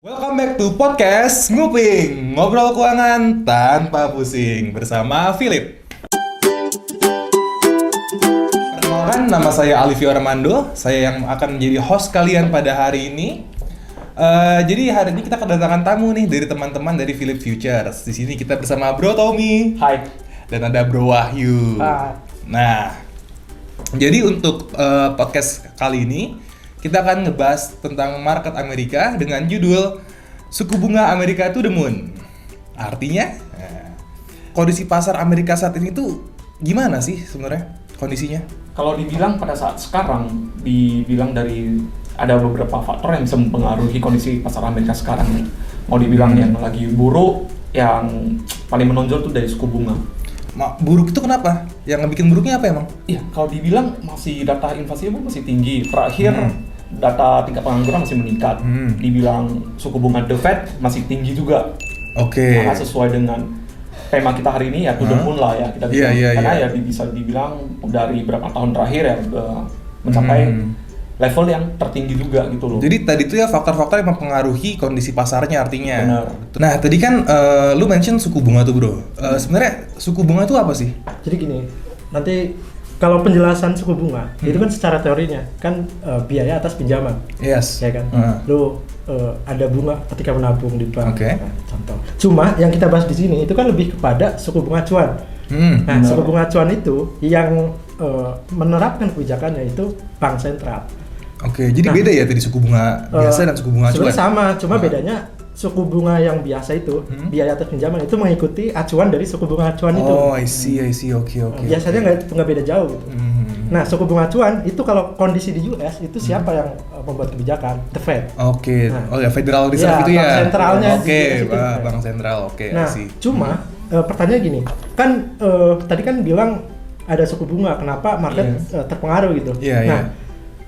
Welcome back to podcast Nguping, ngobrol keuangan tanpa pusing bersama Philip. Perkenalkan, nama saya Alivio Armando, saya yang akan menjadi host kalian pada hari ini. Jadi hari ini kita kedatangan tamu nih dari teman-teman dari Philip Futures. Di sini kita bersama Bro Tommy. Hai. Dan ada Bro Wahyu. Hai. Nah, jadi untuk podcast kali ini kita akan ngebahas tentang market Amerika dengan judul Suku bunga Amerika to the moon. Artinya, kondisi pasar Amerika saat ini tuh gimana sih sebenarnya kondisinya? Kalau dibilang pada saat sekarang, dibilang dari ada beberapa faktor yang bisa mempengaruhi kondisi pasar Amerika sekarang nih. Mau dibilang yang lagi buruk, yang paling menonjol tuh dari suku bunga. Buruk itu kenapa? Yang bikin buruknya apa emang? Iya, kalau dibilang masih data inflasinya masih tinggi. Terakhir data tingkat pengangguran masih meningkat. Dibilang suku bunga The Fed masih tinggi juga. Oke. Nah, sesuai dengan tema kita hari ini ya to the moon lah ya kita bilang. Karena ya bisa dibilang dari beberapa tahun terakhir ya udah mencapai level yang tertinggi juga gitu loh. Jadi tadi tuh ya faktor-faktor yang mempengaruhi kondisi pasarnya artinya. Benar. Nah tadi kan lu mention suku bunga tuh bro. Sebenarnya suku bunga itu apa sih? Jadi gini, nanti kalau penjelasan suku bunga itu kan secara teorinya kan biaya atas pinjaman. Yes. Ya kan. Lu ada bunga ketika menabung di bank. Oke. Nah, contoh. Cuma yang kita bahas di sini itu kan lebih kepada suku bunga acuan. Nah, suku bunga acuan itu yang menerapkan kebijakannya itu bank sentral. Oke, jadi beda ya tadi suku bunga biasa dan suku bunga acuan? Sebenarnya sama, cuma bedanya suku bunga yang biasa itu, biaya atas pinjaman itu mengikuti acuan dari suku bunga acuan itu. Oh, I see, oke. Biasanya nggak beda jauh gitu. Nah, suku bunga acuan itu kalau kondisi di US itu siapa yang membuat kebijakan? The Fed. Oke, Nah, oh ya Federal Reserve itu ya? Bank sentralnya. Oke, di US itu. bank sentral, oke. Nah, I see. cuma pertanyaan gini, kan tadi kan bilang ada suku bunga, kenapa market terpengaruh gitu. Nah,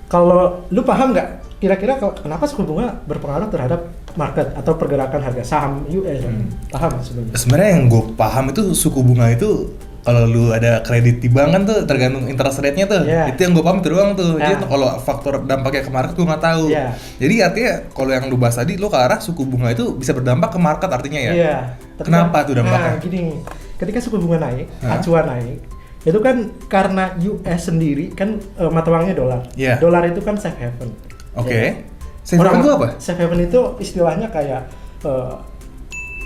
kalau lu paham nggak kira-kira kenapa suku bunga berpengaruh terhadap market atau pergerakan harga saham US? Paham nggak sebenarnya? Sebenarnya yang gue paham itu suku bunga itu kalau lu ada kredit di bank kan tuh tergantung interest rate-nya tuh. Itu yang gue paham itu doang tuh. Jadi kalau faktor dampaknya ke market gue nggak tahu. Jadi artinya kalau yang lu bahas tadi lu ke arah suku bunga itu bisa berdampak ke market artinya ya? Iya. Kenapa tuh dampaknya? Nah, gini, ketika suku bunga naik, acuan naik, itu kan karena US sendiri kan mata uangnya dolar. Dolar itu kan safe haven. Oke. Safe haven itu apa? Safe haven itu istilahnya kayak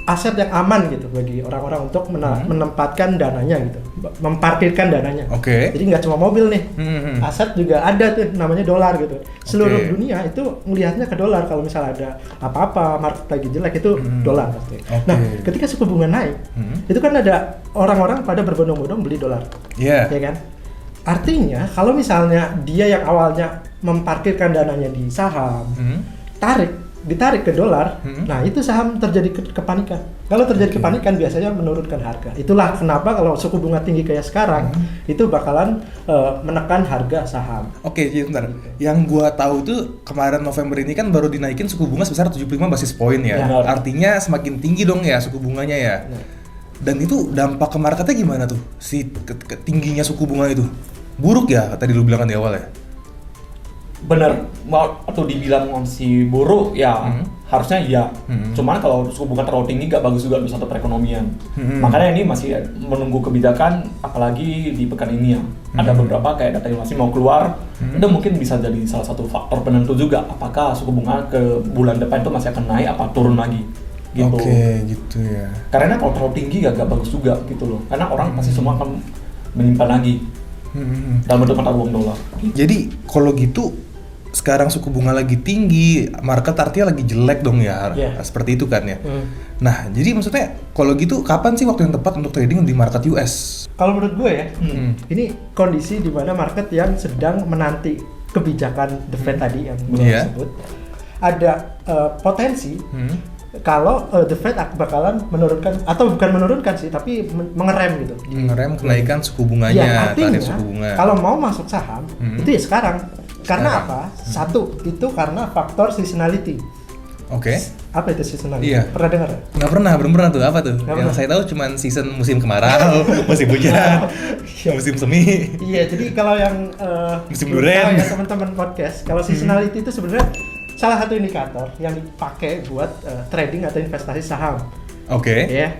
aset yang aman gitu bagi orang-orang untuk menempatkan dananya gitu, memparkirkan dananya. Jadi nggak cuma mobil nih, aset juga ada tuh namanya dolar gitu. Seluruh dunia itu melihatnya ke dolar. Kalau misalnya ada apa-apa, market lagi jelek itu dolar pasti. Nah, ketika suku bunga naik, itu kan ada orang-orang pada berbondong-bondong beli dolar, ya kan? Artinya kalau misalnya dia yang awalnya memparkirkan dananya di saham, ditarik ke dolar, nah itu saham terjadi kepanikan. Kalau terjadi kepanikan biasanya menurunkan harga. Itulah kenapa kalau suku bunga tinggi kayak sekarang itu bakalan menekan harga saham. Oke, sebentar. Yang gua tahu tuh kemarin November ini kan baru dinaikin suku bunga sebesar 75 basis point ya. Artinya semakin tinggi dong ya suku bunganya ya. Dan itu dampak ke marketnya gimana tuh? Si tingginya suku bunga itu. Buruk ya tadi lu bilang kan di awal ya? Bener, atau dibilang masih buruk ya harusnya iya. Cuman kalau suku bunga terlalu tinggi gak bagus juga untuk satu perekonomian. Makanya ini masih menunggu kebijakan, apalagi di pekan ini ya. Ada beberapa kayak data inflasi mau keluar, itu mungkin bisa jadi salah satu faktor penentu juga. Apakah suku bunga ke bulan depan itu masih akan naik apa turun lagi? Gitu. Oke, gitu ya. Karena kalau terlalu tinggi gak bagus juga gitu loh. Karena orang pasti semua akan menyimpan lagi dalam bentuk mata uang dolar. Jadi kalau gitu sekarang suku bunga lagi tinggi, market artinya lagi jelek dong ya, seperti itu kan ya. Nah, jadi maksudnya kalau gitu kapan sih waktu yang tepat untuk trading di market US? Kalau menurut gue ya, ini kondisi di mana market yang sedang menanti kebijakan The Fed tadi yang gue sebut, ada potensi kalau The Fed bakalan menurunkan, atau bukan menurunkan sih, tapi mengerem gitu. Mengerem kenaikan suku bunganya, artinya suku bunga. Kalau mau masuk saham, itu ya sekarang. Karena apa? Satu, itu karena faktor seasonality. Apa itu seasonality? Pernah dengar? Nggak pernah, belum pernah tuh. Apa tuh? Yang saya tahu cuma season musim kemarau, musim hujan, musim semi. Iya, jadi kalau yang musim durian. ya teman-teman podcast, kalau seasonality itu sebenarnya salah satu indikator yang dipakai buat trading atau investasi saham. Oke. Ya.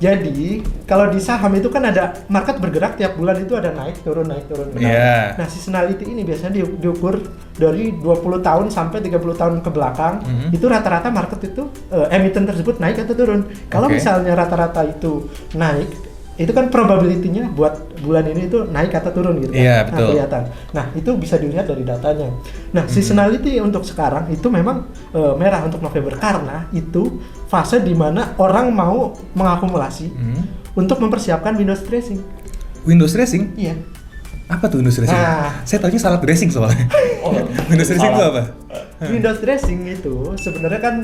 Jadi kalau di saham itu kan ada market bergerak tiap bulan itu ada naik turun. Yeah. Nah, seasonality ini biasanya diukur dari 20 tahun sampai 30 tahun ke belakang. Itu rata-rata market itu emiten tersebut naik atau turun. Kalau misalnya rata-rata itu naik, itu kan probability-nya buat bulan ini itu naik atau turun gitu kan. Iya, Nah, betul. kelihatan. Nah, itu bisa dilihat dari datanya. Nah, seasonality untuk sekarang itu memang merah untuk November karena itu fase di mana orang mau mengakumulasi untuk mempersiapkan Windows dressing. Windows dressing? Iya. Apa tuh Windows dressing? Nah. Saya taunya salad dressing soalnya. Windows dressing itu apa? Windows dressing itu sebenarnya kan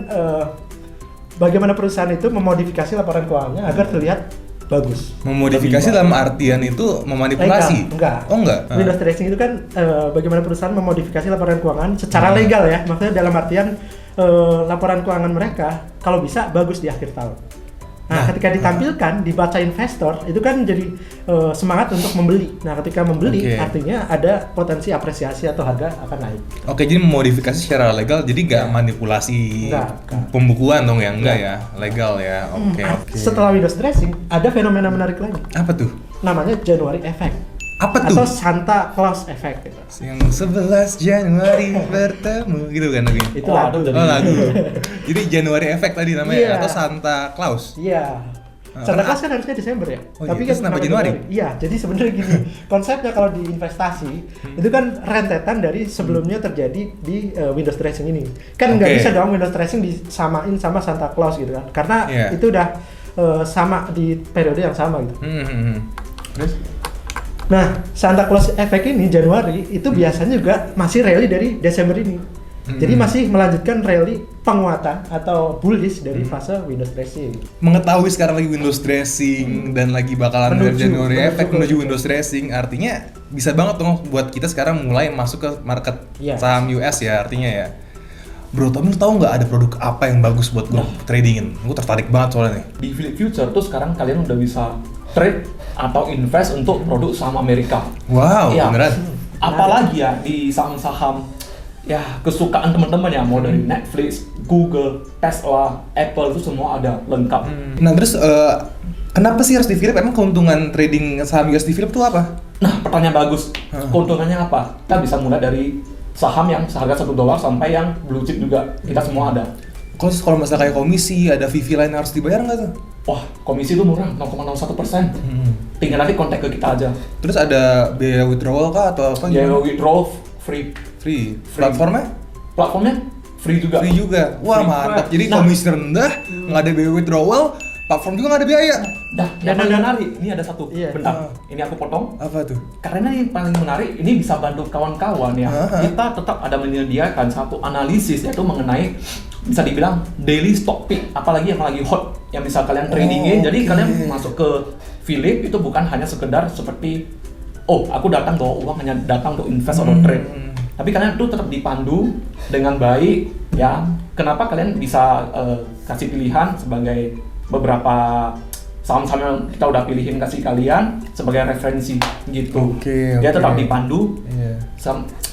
bagaimana perusahaan itu memodifikasi laporan keuangannya agar terlihat bagus. Memodifikasi dalam artian itu memanipulasi? Enggak. Oh enggak? Windows dressing itu kan bagaimana perusahaan memodifikasi laporan keuangan secara legal ya. Maksudnya dalam artian laporan keuangan mereka kalau bisa bagus di akhir tahun. Nah, ketika ditampilkan, dibaca investor, itu kan jadi semangat untuk membeli. Nah, ketika membeli, artinya ada potensi apresiasi atau harga akan naik. Oke, jadi memodifikasi secara legal, jadi nggak manipulasi pembukuan dong ya? Enggak ya? Legal ya? Oke. Setelah Windows dressing, ada fenomena menarik lagi. Apa tuh? Namanya January Effect. Apa tuh? Atau Santa Claus Effect gitu. Yang 11 Januari bertemu gitu kan lagi. Itu lagu. Lagu. Jadi January Effect tadi namanya atau Santa Claus. Iya. Santa Claus kan harusnya Desember ya. Tapi kan kenapa Januari? Iya, jadi sebenarnya gini. Konsepnya kalau di investasi itu kan rentetan dari sebelumnya terjadi di Windows dressing ini. Kan nggak bisa dong Windows dressing disamain sama Santa Claus gitu kan. Karena itu udah sama di periode yang sama gitu. Terus? Nah, Santa Claus Effect ini Januari itu biasanya juga masih rally dari Desember ini. Jadi masih melanjutkan rally penguatan atau bullish dari fase Windows dressing. Mengetahui sekarang lagi Windows dressing dan lagi bakalan dari January Effect menuju Windows dressing, artinya bisa banget dong buat kita sekarang mulai masuk ke market saham US ya artinya ya. Bro, Tommy lu tahu nggak ada produk apa yang bagus buat gue tradingin? Gue tertarik banget soalnya nih. Di Philip Future tuh sekarang kalian udah bisa trade atau invest untuk produk saham Amerika. Wow, beneran? Apalagi ya di saham-saham ya kesukaan teman-teman ya, mau dari Netflix, Google, Tesla, Apple itu semua ada lengkap. Nah terus kenapa sih harus di Philip? Emang keuntungan trading saham US di Philip tuh apa? Nah pertanyaan bagus. Keuntungannya apa? Kita bisa mulai dari saham yang seharga $1 sampai yang blue chip juga kita semua ada. Kalau masalah kayak komisi, ada fee lain harus dibayar nggak tuh? Wah, komisi itu murah, 0,01%. Tinggal nanti kontak ke kita aja. Terus ada biaya withdrawal kah atau apa? Biaya withdrawal free. Platformnya free juga. Free juga. Wah, mantap. Jadi komisi rendah, nggak ada biaya withdrawal, platform juga nggak ada biaya. Yang paling menarik, ini ada satu. Bentar, ini aku potong. Apa tuh? Karena ini paling menarik, ini bisa bantu kawan-kawan ya. Kita tetap ada menyediakan satu analisis yaitu mengenai bisa dibilang daily stock pick, apalagi yang lagi hot yang bisa kalian tradingin. Jadi kalian masuk ke Philip itu bukan hanya sekedar seperti aku datang bawa uang hanya datang untuk invest atau trade. Tapi kalian tuh tetap dipandu dengan baik ya. Kenapa kalian bisa kasih pilihan sebagai beberapa saham-saham yang kita udah pilihin kasih kalian sebagai referensi gitu. Dia tetap dipandu.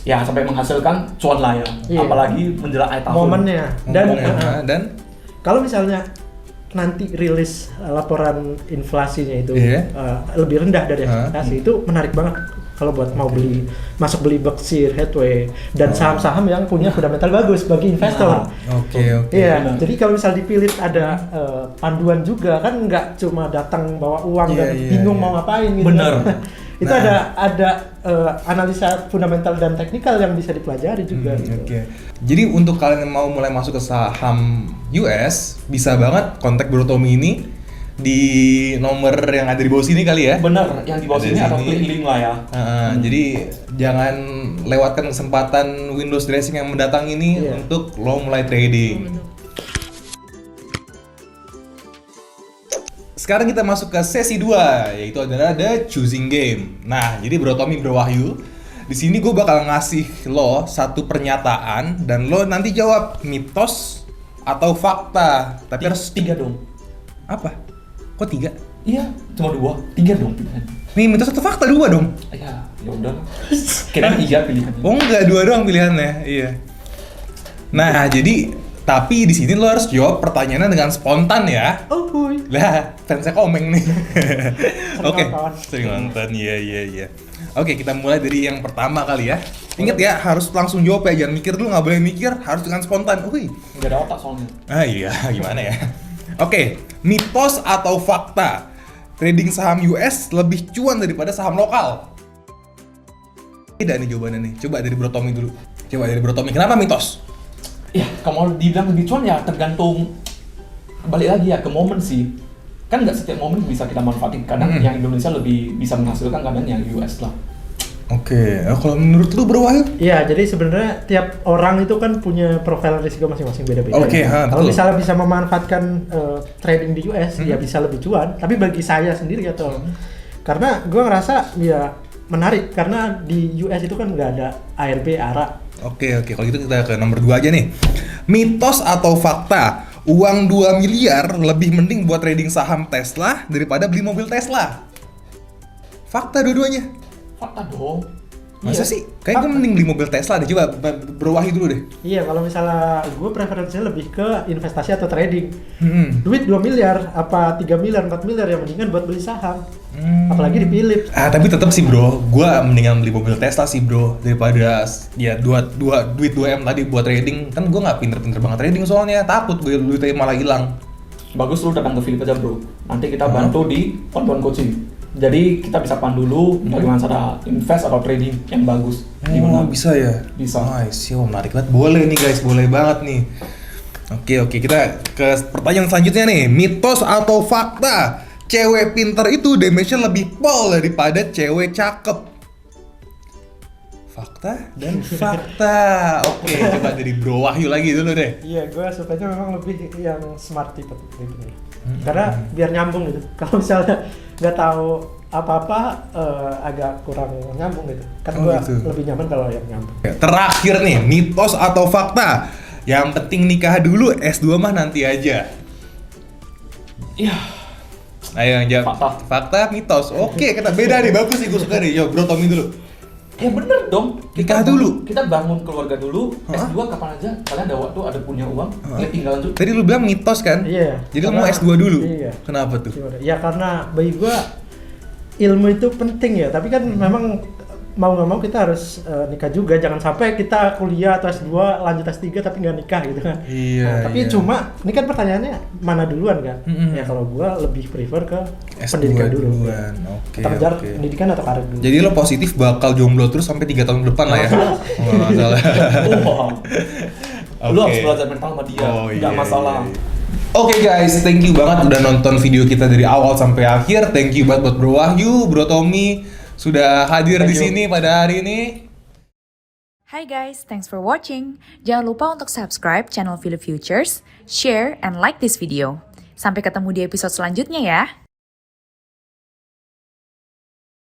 Sampai menghasilkan cuan lah ya. Apalagi menjelang akhir tahun. Momennya. Dan kalau misalnya nanti rilis laporan inflasinya itu lebih rendah dari ekspektasi, itu menarik banget kalau buat mau masuk beli Berkshire Hathaway dan saham-saham yang punya fundamental bagus bagi investor. Iya. Jadi kalau misal dipilih ada panduan juga kan, nggak cuma datang bawa uang dan bingung mau ngapain gitu. Bener. Itu ada analisa fundamental dan teknikal yang bisa dipelajari juga. Jadi untuk kalian yang mau mulai masuk ke saham US, bisa banget kontak Bro Tommy ini di nomor yang ada di bawah sini kali ya. Bener, yang di bawah sini atau klik link lah ya. Jadi jangan lewatkan kesempatan Windows dressing yang mendatang ini untuk lo mulai trading. Sekarang kita masuk ke sesi 2, yaitu adalah The Choosing Game. Nah, jadi Bro Tommy, Bro Wahyu, di sini gue bakal ngasih lo satu pernyataan dan lo nanti jawab mitos atau fakta. Tapi harus 3 dong. Apa? Kok 3? Iya, cuma 2. 3 dong pilihan. Nih, mitos atau fakta 2 dong? Ya udah. Kira 3 pilihannya. Oh enggak, 2 doang pilihannya. Iya. Nah, jadi tapi di sini lo harus jawab pertanyaannya dengan spontan ya. Oh, boy. Lah, fansnya Komeng nih. Oke, nonton. sering nonton, iya. Oke, kita mulai dari yang pertama kali ya. Ingat ya, harus langsung jawab ya, jangan mikir dulu, nggak boleh mikir, harus dengan spontan. Wih. Nggak ada otak soalnya. Ah iya, gimana ya? Oke, mitos atau fakta? Trading saham US lebih cuan daripada saham lokal? Tidak nih jawabannya nih. Coba dari Bro Tommy dulu. Kenapa mitos? Ya, kalau dibilang lebih cuan ya tergantung, balik lagi ya ke momen sih. Kan nggak setiap momen bisa kita manfaatin. Kadang yang Indonesia lebih bisa menghasilkan, kadang yang US lah. Oke, kalau menurut lu Bro Wahyu? Iya, jadi sebenarnya tiap orang itu kan punya profil risiko masing-masing beda-beda. Oke, Kalau betul. misalnya bisa memanfaatkan trading di US, ya bisa lebih cuan. Tapi bagi saya sendiri atau karena gue ngerasa ya menarik karena di US itu kan nggak ada ARB, ARA. Oke, kalau gitu kita ke nomor 2 aja nih. Mitos atau fakta? Uang 2 miliar lebih mending buat trading saham Tesla daripada beli mobil Tesla. Fakta dua-duanya. Fakta dong. Masa Iya. sih? Kayaknya gue mending beli mobil Tesla deh. Coba Bro Wahyu dulu deh. Iya, kalau misalnya gue preferensinya lebih ke investasi atau trading. Hmm. Duit 2 miliar, apa 3 miliar, 4 miliar yang mendingan buat beli saham. Apalagi di Philips. Tapi tetap sih bro, gue mendingan beli mobil Tesla sih bro daripada ya duit 2M tadi buat trading. Kan gue nggak pinter-pinter banget trading soalnya, takut gue duitnya malah hilang. Bagus lu datang ke Philips aja bro. Nanti kita bantu di one-to-one coaching. Jadi kita bisa pandu dulu bagaimana cara invest atau trading yang bagus. Gimana? Bisa ya? Bisa. Nice, menarik banget. Boleh nih guys, boleh banget nih. Oke, kita ke pertanyaan selanjutnya nih. Mitos atau fakta? Cewek pinter itu damage-nya lebih pol daripada cewek cakep. Fakta dan fakta. Oke, coba dari Bro Wahyu lagi dulu deh. Iya, gue sukanya memang lebih yang smart tipe tradingnya. Karena biar nyambung gitu. Kalau misalnya nggak tahu apa-apa agak kurang nyambung gitu. Kan gue gitu. lebih nyaman kalau yang nyambung. Terakhir nih, mitos atau fakta? Yang penting nikah dulu, S2 mah nanti aja. Iya. Ayo yang jawab. Fakta. Mitos. Oke, kita beda nih, bagus sih gue suka nih. Yo, Bro Tommy dulu. Ya bener dong. Nikah dulu. Kita bangun keluarga dulu. S2 kapan aja kalian ada waktu, ada punya uang, ya tinggal lanjut. Tadi lu bilang mitos kan? Iya. Jadi lu mau S2 dulu? Iya. Kenapa tuh? Gimana? Ya karena bagi gue ilmu itu penting ya. Tapi kan memang mau nggak mau kita harus nikah juga. Jangan sampai kita kuliah atau S2 lanjut S3 tapi nggak nikah gitu kan. Iya. Tapi cuma ini kan pertanyaannya mana duluan kan? Ya kalau gue lebih prefer ke S2 pendidikan dulu. duluan. Oke. Kejar pendidikan atau karir dulu. Jadi lo positif bakal jomblo terus sampai 3 tahun depan lah ya? Nggak masalah. Lu harus belajar mental sama dia, nggak masalah. Oke guys, thank you banget udah nonton video kita dari awal sampai akhir. Thank you banget buat Bro Wahyu, Bro Tommy sudah hadir di sini pada hari ini. Hi guys, thanks for watching. Jangan lupa untuk subscribe channel Philip Futures, share, and like this video. Sampai ketemu di episode selanjutnya ya.